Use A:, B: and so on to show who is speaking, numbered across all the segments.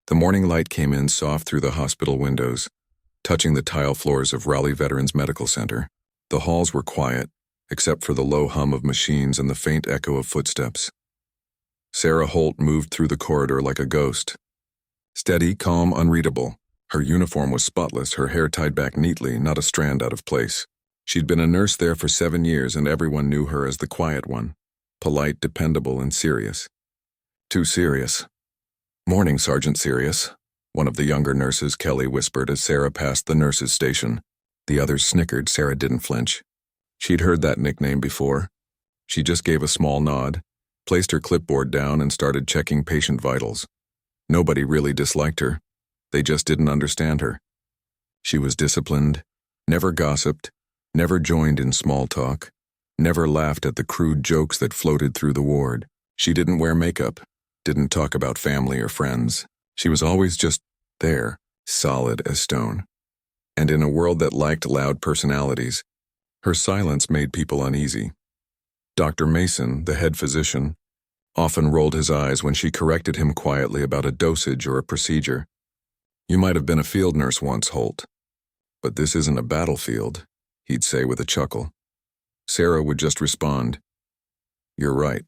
A: The morning light came in soft through the hospital windows, touching the tile floors of Raleigh Veterans Medical Center. The halls were quiet, except for the low hum of machines and the faint echo of footsteps. Sarah Holt moved through the corridor like a ghost. Steady, calm, unreadable. Her uniform was spotless, her hair tied back neatly, not a strand out of place. She'd been a nurse there for 7 years, and everyone knew her as the quiet one. Polite, dependable, and serious. Too serious. "Morning, Sergeant Serious," one of the younger nurses, Kelly, whispered as Sarah passed the nurses' station. The others snickered. Sarah didn't flinch. She'd heard that nickname before. She just gave a small nod, placed her clipboard down, and started checking patient vitals. Nobody really disliked her. They just didn't understand her. She was disciplined, never gossiped, never joined in small talk, never laughed at the crude jokes that floated through the ward. She didn't wear makeup, didn't talk about family or friends. She was always just there, solid as stone. And in a world that liked loud personalities, her silence made people uneasy. Dr. Mason, the head physician, often rolled his eyes when she corrected him quietly about a dosage or a procedure. "You might have been a field nurse once, Holt. But this isn't a battlefield," he'd say with a chuckle. Sarah would just respond, "You're right,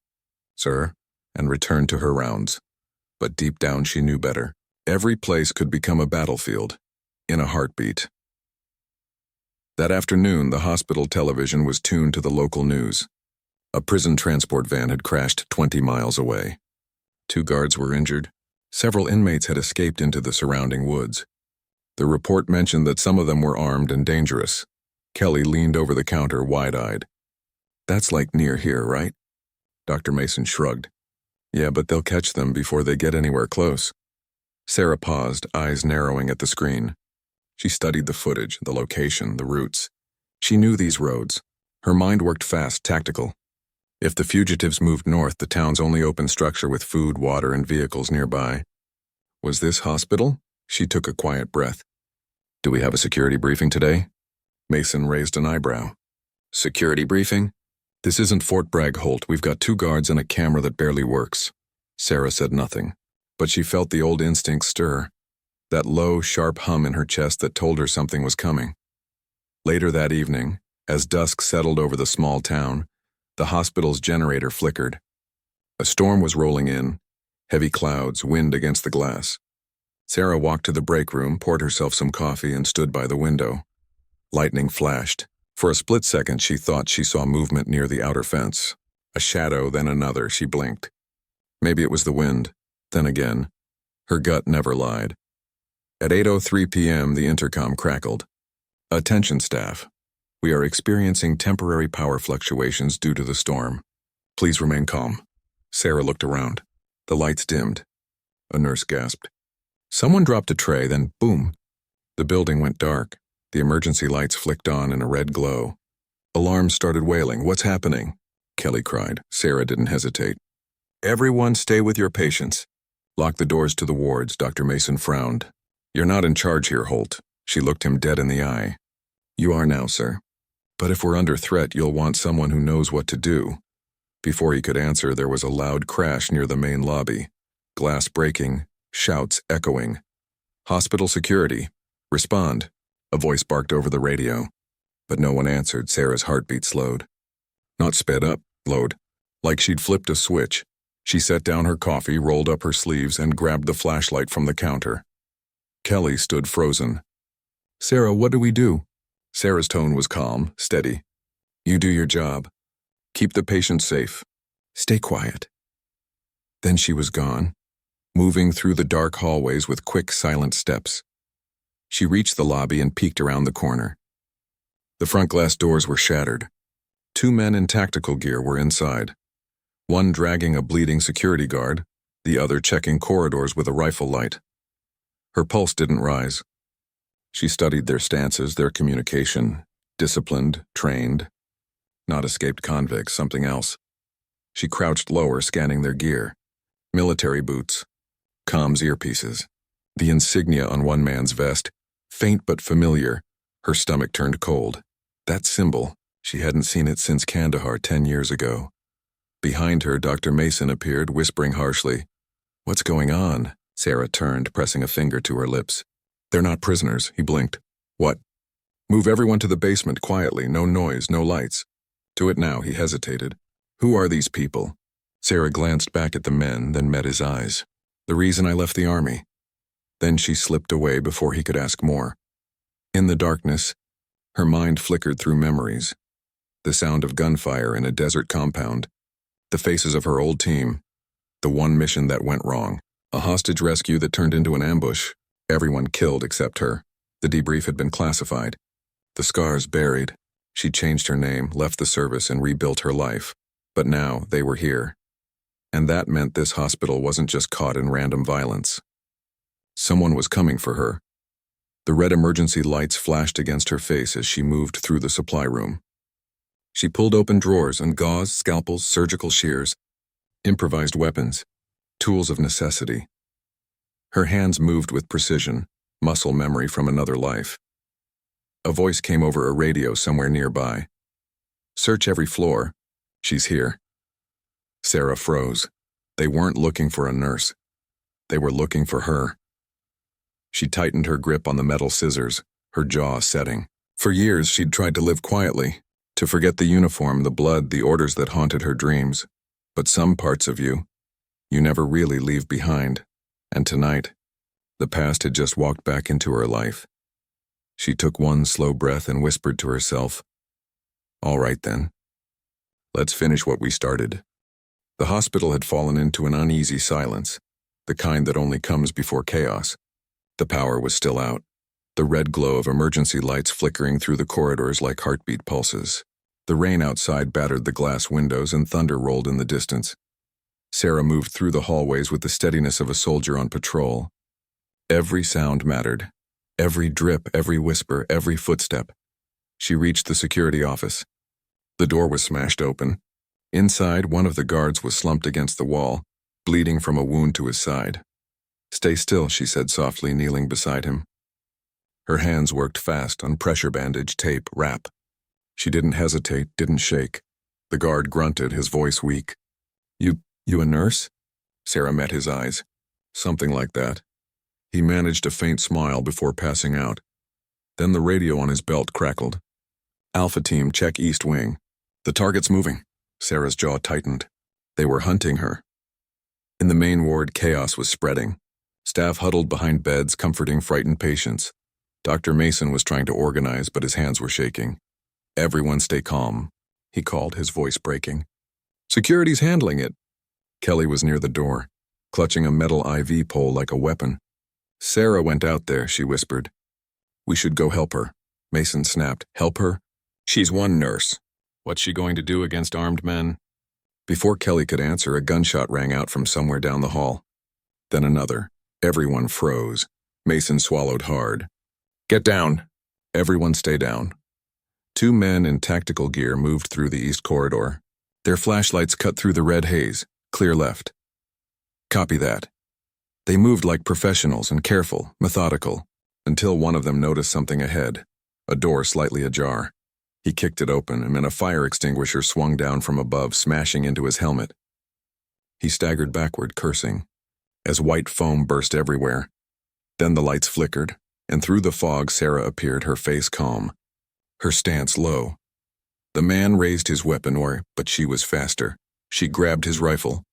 A: sir," and return to her rounds. But deep down she knew better. Every place could become a battlefield, in a heartbeat. That afternoon, the hospital television was tuned to the local news. A prison transport van had crashed 20 miles away. 2 guards were injured. Several inmates had escaped into the surrounding woods. The report mentioned that some of them were armed and dangerous. Kelly leaned over the counter, wide-eyed. "That's like near here, right?" Dr. Mason shrugged. "Yeah, but they'll catch them before they get anywhere close." Sarah paused, eyes narrowing at the screen. She studied the footage, the location, the routes. She knew these roads. Her mind worked fast, tactical. If the fugitives moved north, the town's only open structure with food, water, and vehicles nearby. Was this hospital? She took a quiet breath. "Do we have a security briefing today?" Mason raised an eyebrow. "Security briefing? This isn't Fort Bragg, Holt. We've got 2 guards and a camera that barely works." Sarah said nothing, but she felt the old instinct stir, that low, sharp hum in her chest that told her something was coming. Later that evening, as dusk settled over the small town, the hospital's generator flickered. A storm was rolling in, heavy clouds, wind against the glass. Sarah walked to the break room, poured herself some coffee, and stood by the window. Lightning flashed. For a split second, she thought she saw movement near the outer fence. A shadow, then another. She blinked. Maybe it was the wind. Then again. Her gut never lied. At 8:03 p.m., the intercom crackled. "Attention, staff. We are experiencing temporary power fluctuations due to the storm. Please remain calm." Sarah looked around. The lights dimmed. A nurse gasped. Someone dropped a tray, then boom. The building went dark. The emergency lights flicked on in a red glow. Alarms started wailing. "What's happening?" Kelly cried. Sarah didn't hesitate. "Everyone stay with your patients. Lock the doors to the wards." Dr. Mason frowned. "You're not in charge here, Holt." She looked him dead in the eye. "You are now, sir. But if we're under threat, you'll want someone who knows what to do." Before he could answer, there was a loud crash near the main lobby. Glass breaking, shouts echoing. "Hospital security. Respond." A voice barked over the radio. But no one answered. Sarah's heartbeat slowed. Not sped up, slowed. Like she'd flipped a switch. She set down her coffee, rolled up her sleeves, and grabbed the flashlight from the counter. Kelly stood frozen. "Sarah, what do we do?" Sarah's tone was calm, steady. "You do your job. Keep the patient safe. Stay quiet." Then she was gone, moving through the dark hallways with quick, silent steps. She reached the lobby and peeked around the corner. The front glass doors were shattered. 2 men in tactical gear were inside. One dragging a bleeding security guard, the other checking corridors with a rifle light. Her pulse didn't rise. She studied their stances, their communication. Disciplined, trained. Not escaped convicts, something else. She crouched lower, scanning their gear. Military boots. Comms earpieces. The insignia on one man's vest, faint but familiar. Her stomach turned cold. That symbol, she hadn't seen it since Kandahar 10 years ago. Behind her, Dr. Mason appeared, whispering harshly, "What's going on?" Sarah turned, pressing a finger to her lips. They're not prisoners, he blinked. What? Move everyone to the basement quietly, no noise, no lights. Do it now, he hesitated. Who are these people? Sarah glanced back at the men, then met his eyes. The reason I left the army. Then she slipped away before he could ask more. In the darkness, her mind flickered through memories. The sound of gunfire in a desert compound. The faces of her old team. The one mission that went wrong. A hostage rescue that turned into an ambush. Everyone killed except her. The debrief had been classified. The scars buried. She changed her name, left the service, and rebuilt her life. But now they were here. And that meant this hospital wasn't just caught in random violence. Someone was coming for her. The red emergency lights flashed against her face as she moved through the supply room. She pulled open drawers and gauze, scalpels, surgical shears, improvised weapons, tools of necessity. Her hands moved with precision, muscle memory from another life. A voice came over a radio somewhere nearby. Search every floor. She's here. Sarah froze. They weren't looking for a nurse. They were looking for her. She tightened her grip on the metal scissors, her jaw setting. For years, she'd tried to live quietly, to forget the uniform, the blood, the orders that haunted her dreams. But some parts of you never really leave behind. And tonight, the past had just walked back into her life. She took one slow breath and whispered to herself, "All right then. Let's finish what we started." The hospital had fallen into an uneasy silence, the kind that only comes before chaos. The power was still out, the red glow of emergency lights flickering through the corridors like heartbeat pulses. The rain outside battered the glass windows and thunder rolled in the distance. Sarah moved through the hallways with the steadiness of a soldier on patrol. Every sound mattered. Every drip, every whisper, every footstep. She reached the security office. The door was smashed open. Inside, one of the guards was slumped against the wall, bleeding from a wound to his side. "Stay still," she said softly, kneeling beside him. Her hands worked fast on pressure bandage, tape, wrap. She didn't hesitate, didn't shake. The guard grunted, his voice weak. You a nurse?" Sarah met his eyes. "Something like that." He managed a faint smile before passing out. Then the radio on his belt crackled. "Alpha Team, check East Wing. The target's moving." Sarah's jaw tightened. They were hunting her. In the main ward, chaos was spreading. Staff huddled behind beds, comforting frightened patients. Dr. Mason was trying to organize, but his hands were shaking. "Everyone stay calm," he called, his voice breaking. "Security's handling it." Kelly was near the door, clutching a metal IV pole like a weapon. "Sarah went out there," she whispered. "We should go help her." Mason snapped. "Help her? She's one nurse. What's she going to do against armed men?" Before Kelly could answer, a gunshot rang out from somewhere down the hall. Then another. Everyone froze. Mason swallowed hard. "Get down." Everyone stay down. Two men in tactical gear moved through the east corridor. Their flashlights cut through the red haze. Clear left. Copy that. They moved like professionals and careful, methodical, until one of them noticed something ahead, a door slightly ajar. He kicked it open, and then a fire extinguisher swung down from above, smashing into his helmet. He staggered backward, cursing, as white foam burst everywhere. Then the lights flickered, and through the fog Sarah appeared, her face calm, her stance low. The man raised his weapon, but she was faster. She grabbed his rifle,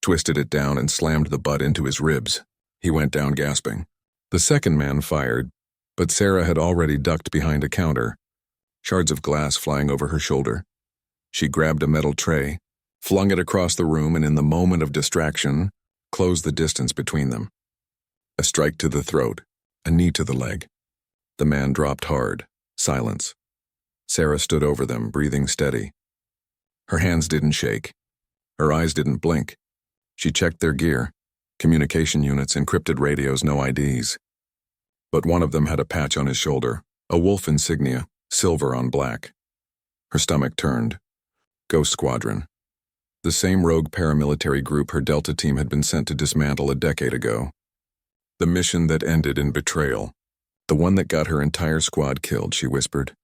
A: twisted it down, and slammed the butt into his ribs. He went down gasping. The second man fired, but Sarah had already ducked behind a counter, shards of glass flying over her shoulder. She grabbed a metal tray, flung it across the room, and in the moment of distraction, closed the distance between them. A strike to the throat, a knee to the leg. The man dropped hard. Silence. Sarah stood over them, breathing steady. Her hands didn't shake. Her eyes didn't blink. She checked their gear. Communication units, encrypted radios, no IDs. But one of them had a patch on his shoulder, a wolf insignia, silver on black. Her stomach turned. Ghost Squadron. The same rogue paramilitary group her Delta team had been sent to dismantle a decade ago. The mission that ended in betrayal. The one that got her entire squad killed, she whispered.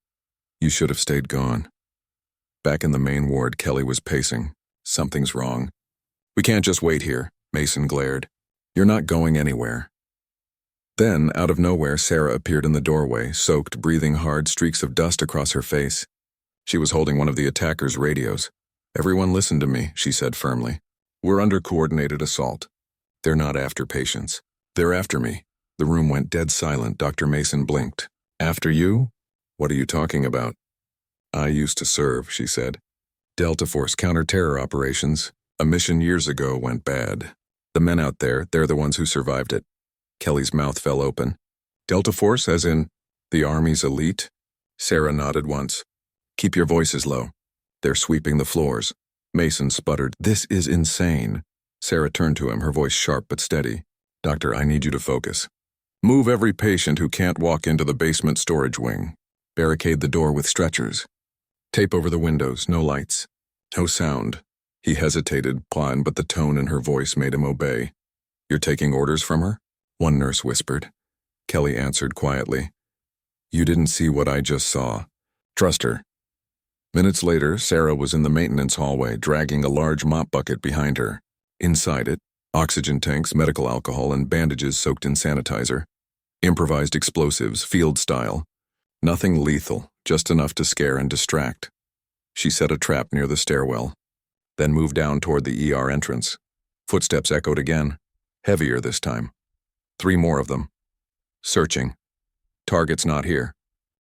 A: "You should have stayed gone." Back in the main ward, Kelly was pacing. "Something's wrong. We can't just wait here," Mason glared. You're not going anywhere. Then, out of nowhere, Sarah appeared in the doorway, soaked, breathing hard, streaks of dust across her face. She was holding one of the attackers' radios. "Everyone listen to me," she said firmly. "We're under coordinated assault. They're not after patients. They're after me." The room went dead silent. Dr. Mason blinked. "After you? What are you talking about?" "I used to serve," she said. "Delta Force counter-terror operations. A mission years ago went bad. The men out there, they're the ones who survived it." Kelly's mouth fell open. "Delta Force, as in the Army's elite?" Sarah nodded once. "Keep your voices low. They're sweeping the floors." Mason sputtered. "This is insane." Sarah turned to him, her voice sharp but steady. "Doctor, I need you to focus. Move every patient who can't walk into the basement storage wing. Barricade the door with stretchers. Tape over the windows, no lights. No sound." He hesitated, but the tone in her voice made him obey. "You're taking orders from her?" one nurse whispered. Kelly answered quietly. "You didn't see what I just saw. Trust her." Minutes later, Sarah was in the maintenance hallway, dragging a large mop bucket behind her. Inside it, oxygen tanks, medical alcohol, and bandages soaked in sanitizer. Improvised explosives, field style. Nothing lethal, just enough to scare and distract. She set a trap near the stairwell, then moved down toward the ER entrance. Footsteps echoed again, heavier this time. 3 more of them. Searching. "Target's not here."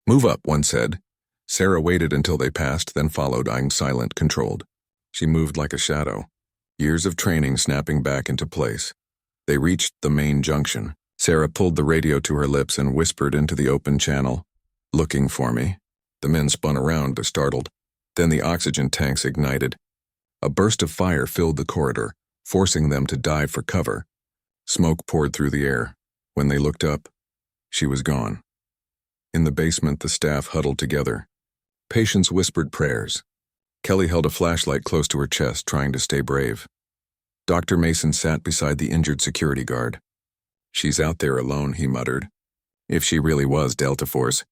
A: "Move up," one said. Sarah waited until they passed, then followed, eyeing silent, controlled. She moved like a shadow, years of training snapping back into place. They reached the main junction. Sarah pulled the radio to her lips and whispered into the open channel, "Looking for me?" The men spun around, startled. Then the oxygen tanks ignited. A burst of fire filled the corridor, forcing them to dive for cover. Smoke poured through the air. When they looked up, she was gone. In the basement, the staff huddled together. Patients whispered prayers. Kelly held a flashlight close to her chest, trying to stay brave. Dr. Mason sat beside the injured security guard. "She's out there alone," he muttered. "If she really was Delta Force."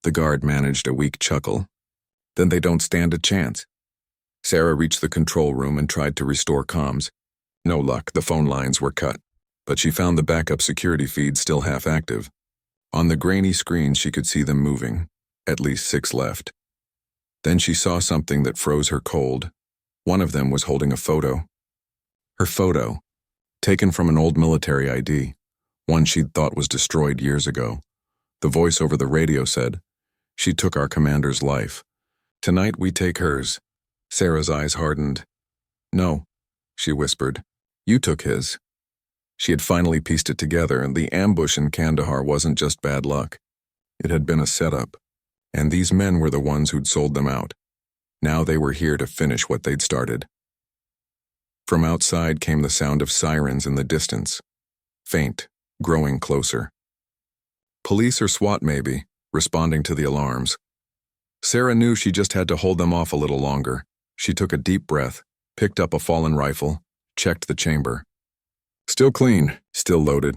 A: The guard managed a weak chuckle. "Then they don't stand a chance." Sarah reached the control room and tried to restore comms. No luck, the phone lines were cut. But she found the backup security feed still half active. On the grainy screen she could see them moving, at least 6 left. Then she saw something that froze her cold. One of them was holding a photo. Her photo, taken from an old military ID, one she'd thought was destroyed years ago. The voice over the radio said, "She took our commander's life. Tonight we take hers." Sarah's eyes hardened. "No," she whispered. "You took his." She had finally pieced it together, and the ambush in Kandahar wasn't just bad luck. It had been a setup, and these men were the ones who'd sold them out. Now they were here to finish what they'd started. From outside came the sound of sirens in the distance. Faint, growing closer. Police or SWAT maybe, responding to the alarms. Sarah knew she just had to hold them off a little longer. She took a deep breath, picked up a fallen rifle, checked the chamber. Still clean, still loaded.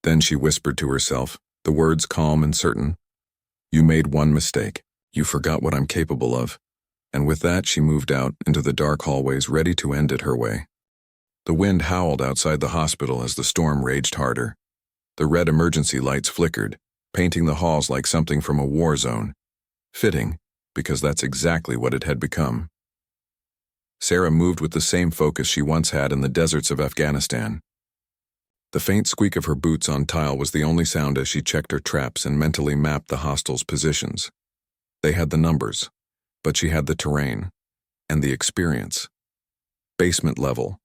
A: Then she whispered to herself, the words calm and certain. "You made one mistake. You forgot what I'm capable of." And with that she moved out into the dark hallways, ready to end it her way. The wind howled outside the hospital as the storm raged harder. The red emergency lights flickered, painting the halls like something from a war zone. Fitting, because that's exactly what it had become. Sarah moved with the same focus she once had in the deserts of Afghanistan. The faint squeak of her boots on tile was the only sound as she checked her traps and mentally mapped the hostiles' positions. They had the numbers, but she had the terrain and the experience. Basement level,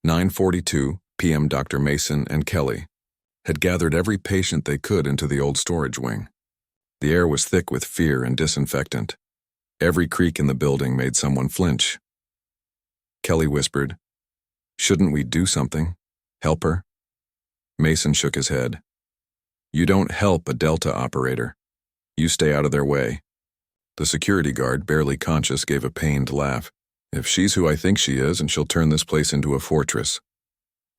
A: 9:42 p.m. Dr. Mason and Kelly had gathered every patient they could into the old storage wing. The air was thick with fear and disinfectant. Every creak in the building made someone flinch. Kelly whispered, "Shouldn't we do something? Help her?" Mason shook his head. "You don't help a Delta operator. You stay out of their way." The security guard, barely conscious, gave a pained laugh. "If she's who I think she is, and she'll turn this place into a fortress."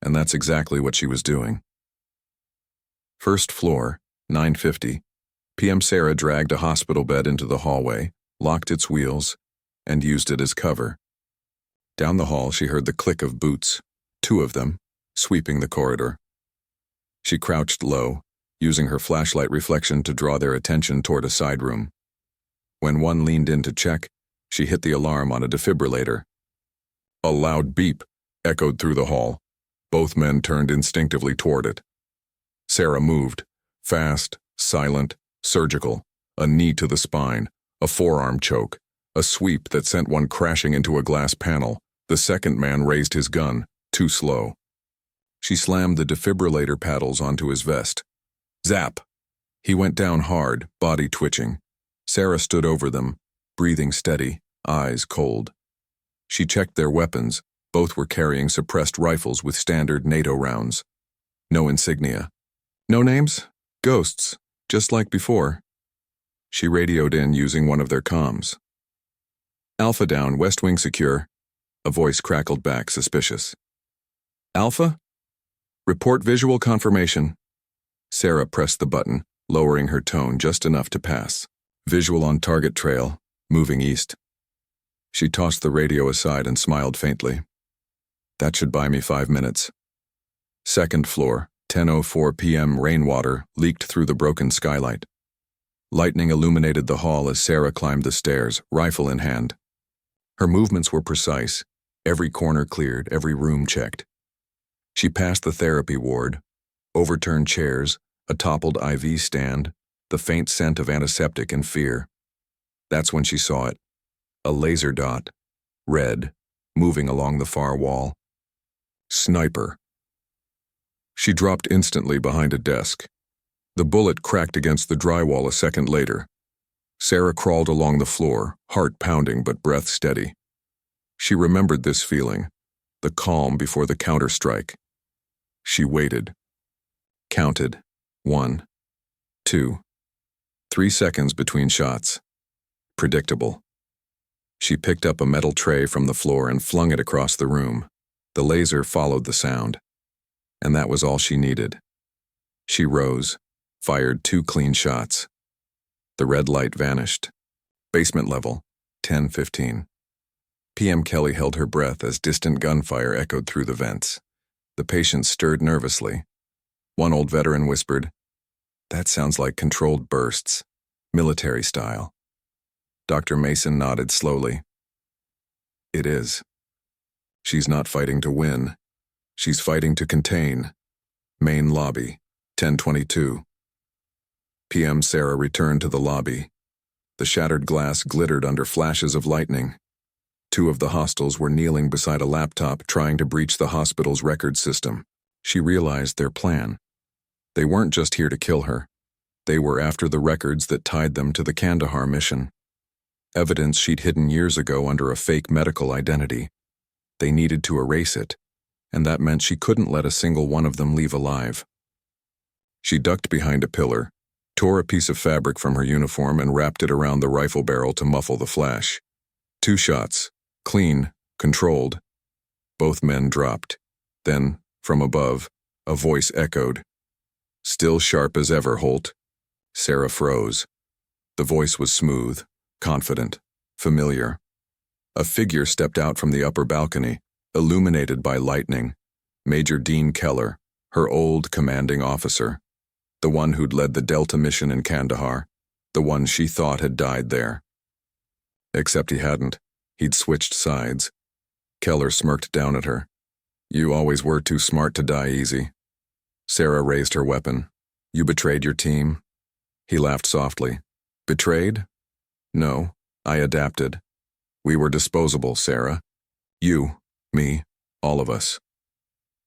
A: And that's exactly what she was doing. First floor, 9:50 p.m. Sarah dragged a hospital bed into the hallway, locked its wheels, and used it as cover. Down the hall she heard the click of boots, 2 of them, sweeping the corridor. She crouched low, using her flashlight reflection to draw their attention toward a side room. When one leaned in to check, she hit the alarm on a defibrillator. A loud beep echoed through the hall. Both men turned instinctively toward it. Sarah moved, fast, silent, surgical, a knee to the spine, a forearm choke, a sweep that sent one crashing into a glass panel. The second man raised his gun, too slow. She slammed the defibrillator paddles onto his vest. Zap! He went down hard, body twitching. Sarah stood over them, breathing steady, eyes cold. She checked their weapons. Both were carrying suppressed rifles with standard NATO rounds. No insignia. No names? Ghosts, just like before. She radioed in using one of their comms. Alpha down, West Wing secure. A voice crackled back, suspicious. Alpha? Report visual confirmation. Sarah pressed the button, lowering her tone just enough to pass. Visual on target trail, moving east. She tossed the radio aside and smiled faintly. That should buy me 5 minutes. Second floor, 10:04 p.m. Rainwater leaked through the broken skylight. Lightning illuminated the hall as Sarah climbed the stairs, rifle in hand. Her movements were precise, every corner cleared, every room checked. She passed the therapy ward, overturned chairs, a toppled IV stand, the faint scent of antiseptic and fear. That's when she saw it. A laser dot, red, moving along the far wall. Sniper. She dropped instantly behind a desk. The bullet cracked against the drywall a second later. Sarah crawled along the floor, heart pounding but breath steady. She remembered this feeling, the calm before the counterstrike. She waited. Counted. 1, 2, 3 seconds between shots. Predictable. She picked up a metal tray from the floor and flung it across the room. The laser followed the sound. And that was all she needed. She rose, fired 2 clean shots. The red light vanished. Basement level, 10:15. PM Kelly held her breath as distant gunfire echoed through the vents. The patients stirred nervously. One old veteran whispered, "That sounds like controlled bursts, military style." Dr. Mason nodded slowly. "It is. She's not fighting to win. She's fighting to contain." Main lobby, 10:22. PM Sarah returned to the lobby. The shattered glass glittered under flashes of lightning. 2 of the hostiles were kneeling beside a laptop trying to breach the hospital's record system. She realized their plan. They weren't just here to kill her. They were after the records that tied them to the Kandahar mission. Evidence she'd hidden years ago under a fake medical identity. They needed to erase it, and that meant she couldn't let a single one of them leave alive. She ducked behind a pillar, tore a piece of fabric from her uniform and wrapped it around the rifle barrel to muffle the flash. 2 shots, clean, controlled. Both men dropped. Then, from above, a voice echoed. "Still sharp as ever, Holt." Sarah froze. The voice was smooth, confident, familiar. A figure stepped out from the upper balcony, illuminated by lightning. Major Dean Keller, her old commanding officer. The one who'd led the Delta mission in Kandahar. The one she thought had died there. Except he hadn't. He'd switched sides. Keller smirked down at her. "You always were too smart to die easy." Sarah raised her weapon. "You betrayed your team?" He laughed softly. "Betrayed? No, I adapted. We were disposable, Sarah. You, me, all of us.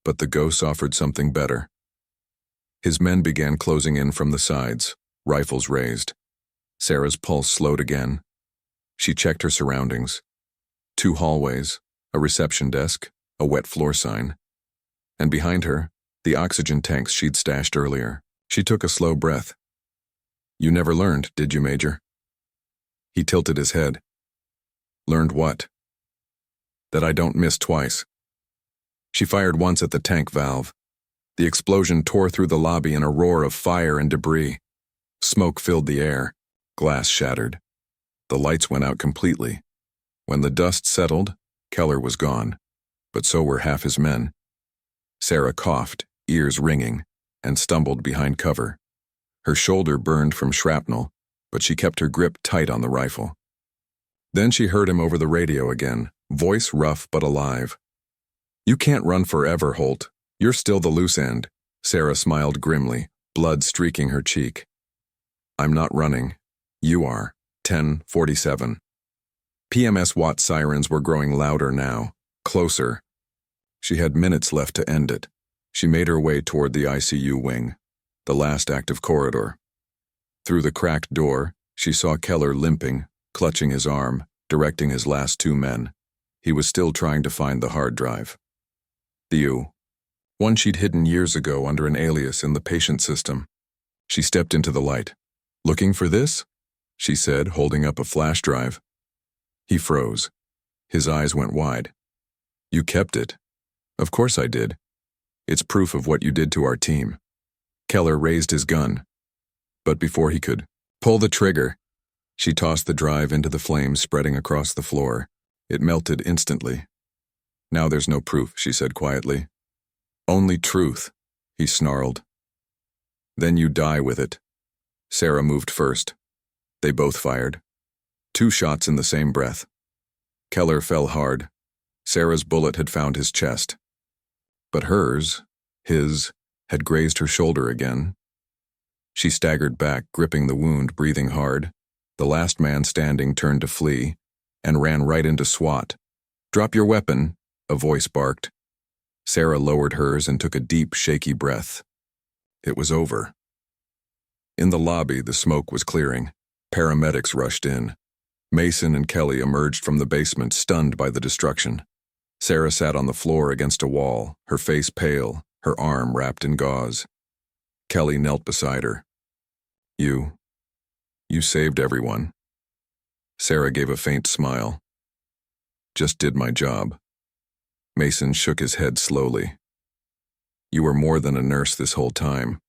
A: But the ghosts offered something better." His men began closing in from the sides, rifles raised. Sarah's pulse slowed again. She checked her surroundings. 2 hallways, a reception desk, a wet floor sign. And behind her, the oxygen tanks she'd stashed earlier. She took a slow breath. "You never learned, did you, Major?" He tilted his head. "Learned what?" "That I don't miss twice." She fired once at the tank valve. The explosion tore through the lobby in a roar of fire and debris. Smoke filled the air. Glass shattered. The lights went out completely. When the dust settled, Keller was gone, but so were half his men. Sarah coughed, ears ringing, and stumbled behind cover. Her shoulder burned from shrapnel, but she kept her grip tight on the rifle. Then she heard him over the radio again, voice rough but alive. "You can't run forever, Holt. You're still the loose end." Sarah smiled grimly, blood streaking her cheek. "I'm not running. You are." 10:47. PMS Watt sirens were growing louder now, closer. She had minutes left to end it. She made her way toward the ICU wing, the last active corridor. Through the cracked door, she saw Keller limping, clutching his arm, directing his last two men. He was still trying to find the hard drive. The U. One she'd hidden years ago under an alias in the patient system. She stepped into the light. "Looking for this?" she said, holding up a flash drive. He froze. His eyes went wide. "You kept it?" "Of course I did. It's proof of what you did to our team." Keller raised his gun. But before he could pull the trigger, she tossed the drive into the flames spreading across the floor. It melted instantly. "Now there's no proof," she said quietly. "Only truth," he snarled. "Then you die with it." Sarah moved first. They both fired. 2 shots in the same breath. Keller fell hard. Sarah's bullet had found his chest. But his, had grazed her shoulder again. She staggered back, gripping the wound, breathing hard. The last man standing turned to flee, and ran right into SWAT. "Drop your weapon," a voice barked. Sarah lowered hers and took a deep, shaky breath. It was over. In the lobby, the smoke was clearing. Paramedics rushed in. Mason and Kelly emerged from the basement, stunned by the destruction. Sarah sat on the floor against a wall, her face pale, her arm wrapped in gauze. Kelly knelt beside her. You saved everyone." Sarah gave a faint smile. "Just did my job." Mason shook his head slowly. "You were more than a nurse this whole time."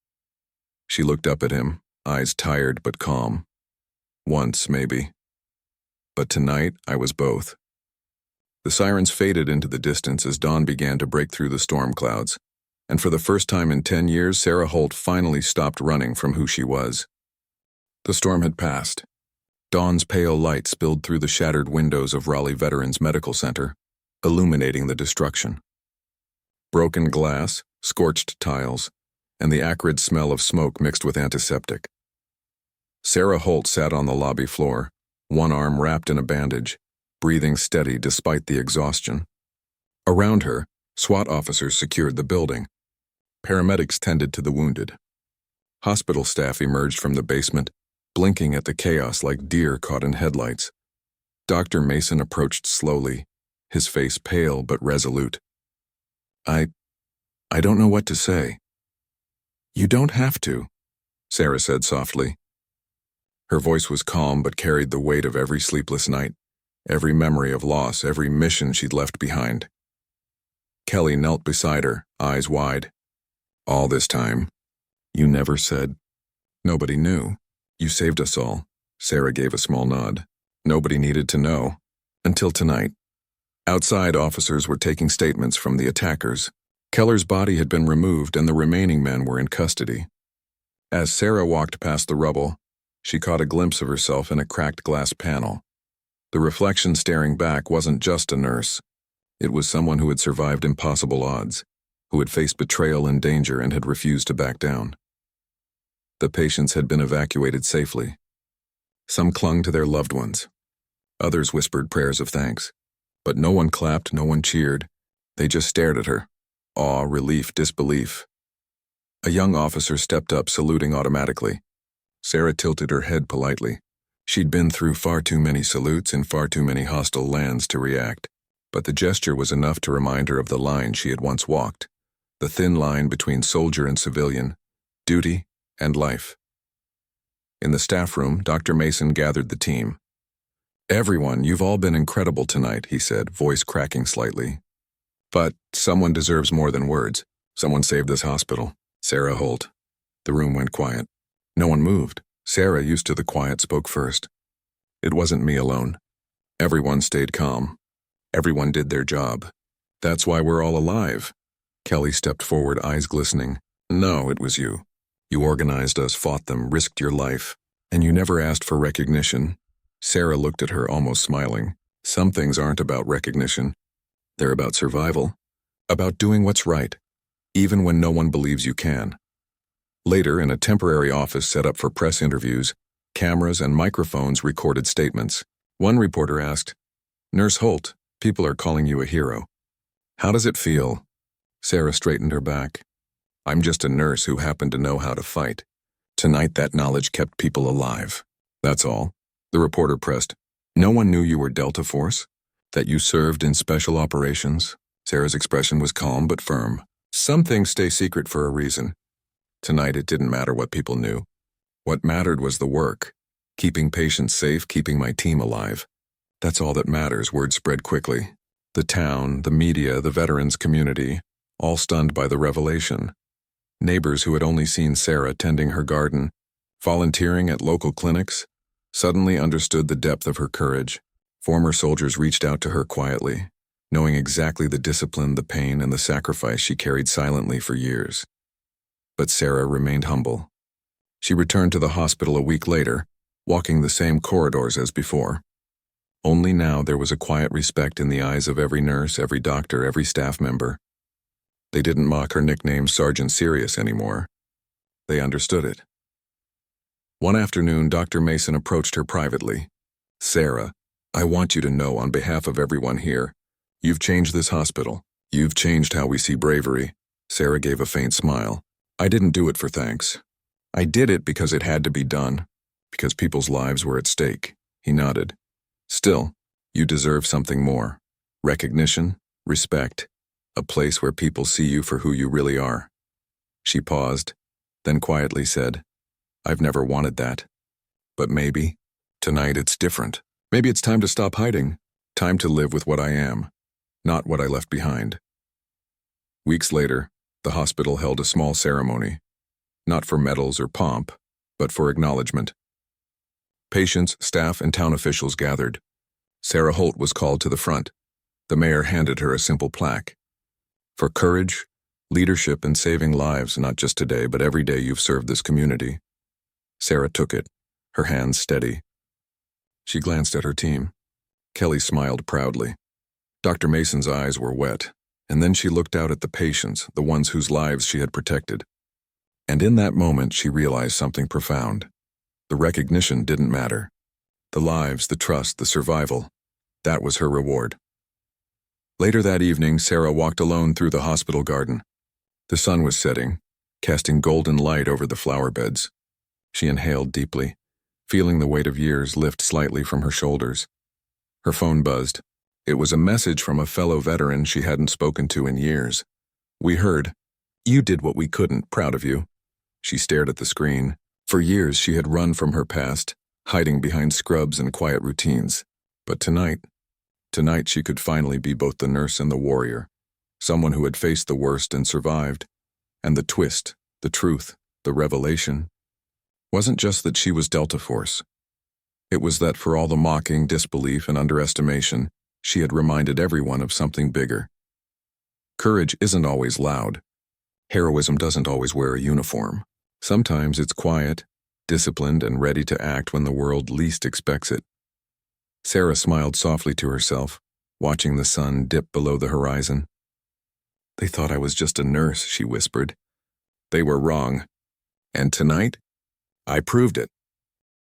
A: She looked up at him, eyes tired but calm. "Once, maybe. But tonight, I was both." The sirens faded into the distance as dawn began to break through the storm clouds, and for the first time in 10 years, Sarah Holt finally stopped running from who she was. The storm had passed. Dawn's pale light spilled through the shattered windows of Raleigh Veterans Medical Center, illuminating the destruction. Broken glass, scorched tiles, and the acrid smell of smoke mixed with antiseptic. Sarah Holt sat on the lobby floor, one arm wrapped in a bandage, breathing steady despite the exhaustion. Around her, SWAT officers secured the building. Paramedics tended to the wounded. Hospital staff emerged from the basement, blinking at the chaos like deer caught in headlights. Dr. Mason approached slowly, his face pale but resolute. I don't know what to say." "You don't have to," Sarah said softly. Her voice was calm but carried the weight of every sleepless night, every memory of loss, every mission she'd left behind. Kelly knelt beside her, eyes wide. "All this time, you never said." "Nobody knew. You saved us all." Sarah gave a small nod. "Nobody needed to know. Until tonight." Outside, officers were taking statements from the attackers. Keller's body had been removed and the remaining men were in custody. As Sarah walked past the rubble, she caught a glimpse of herself in a cracked glass panel. The reflection staring back wasn't just a nurse. It was someone who had survived impossible odds, who had faced betrayal and danger and had refused to back down. The patients had been evacuated safely. Some clung to their loved ones. Others whispered prayers of thanks. But no one clapped, no one cheered. They just stared at her. Awe, relief, disbelief. A young officer stepped up, saluting automatically. Sarah tilted her head politely. She'd been through far too many salutes in far too many hostile lands to react, but the gesture was enough to remind her of the line she had once walked, the thin line between soldier and civilian, duty and life. In the staff room, Dr. Mason gathered the team. "Everyone, you've all been incredible tonight," he said, voice cracking slightly. "But someone deserves more than words. Someone saved this hospital. Sarah Holt." The room went quiet. No one moved. Sarah, used to the quiet, spoke first. "It wasn't me alone. Everyone stayed calm. Everyone did their job. That's why we're all alive. Kelly stepped forward, eyes glistening. No, it was you. You organized us, fought them, risked your life. And you never asked for recognition. Sarah looked at her, almost smiling. Some things aren't about recognition. They're about survival. About doing what's right, even when no one believes you can. Later, in a temporary office set up for press interviews, cameras and microphones recorded statements. One reporter asked, "Nurse Holt, people are calling you a hero. How does it feel?" Sarah straightened her back. "I'm just a nurse who happened to know how to fight. Tonight that knowledge kept people alive. That's all." The reporter pressed. "No one knew you were Delta Force? That you served in special operations?" Sarah's expression was calm but firm. "Some things stay secret for a reason. Tonight it didn't matter what people knew. What mattered was the work. Keeping patients safe, keeping my team alive. That's all that matters." Word spread quickly. The town, the media, the veterans community, all stunned by the revelation. Neighbors who had only seen Sarah tending her garden, volunteering at local clinics, suddenly understood the depth of her courage. Former soldiers reached out to her quietly, knowing exactly the discipline, the pain, and the sacrifice she carried silently for years. But Sarah remained humble. She returned to the hospital a week later, walking the same corridors as before. Only now there was a quiet respect in the eyes of every nurse, every doctor, every staff member. They didn't mock her nickname Sergeant Serious anymore. They understood it. One afternoon, Dr. Mason approached her privately. "Sarah, I want you to know on behalf of everyone here, you've changed this hospital. You've changed how we see bravery." Sarah gave a faint smile. "I didn't do it for thanks. I did it because it had to be done, because people's lives were at stake." He nodded. "Still, you deserve something more. Recognition, respect, a place where people see you for who you really are." She paused, then quietly said, "I've never wanted that. But maybe, tonight it's different. Maybe it's time to stop hiding, time to live with what I am, not what I left behind." Weeks later, the hospital held a small ceremony, not for medals or pomp, but for acknowledgement. Patients, staff, and town officials gathered. Sarah Holt was called to the front. The mayor handed her a simple plaque. "For courage, leadership, and saving lives, not just today, but every day you've served this community." Sarah took it, her hands steady. She glanced at her team. Kelly smiled proudly. Dr. Mason's eyes were wet, and then she looked out at the patients, the ones whose lives she had protected. And in that moment, she realized something profound. The recognition didn't matter. The lives, the trust, the survival, that was her reward. Later that evening, Sarah walked alone through the hospital garden. The sun was setting, casting golden light over the flower beds. She inhaled deeply, feeling the weight of years lift slightly from her shoulders. Her phone buzzed. It was a message from a fellow veteran she hadn't spoken to in years. "We heard. You did what we couldn't, proud of you." She stared at the screen. For years she had run from her past, hiding behind scrubs and quiet routines. But tonight she could finally be both the nurse and the warrior, someone who had faced the worst and survived. And the twist, the truth, the revelation, wasn't just that she was Delta Force. It was that for all the mocking, disbelief, and underestimation, she had reminded everyone of something bigger. Courage isn't always loud. Heroism doesn't always wear a uniform. Sometimes it's quiet, disciplined, and ready to act when the world least expects it. Sarah smiled softly to herself, watching the sun dip below the horizon. "They thought I was just a nurse," she whispered. "They were wrong. And tonight, I proved it."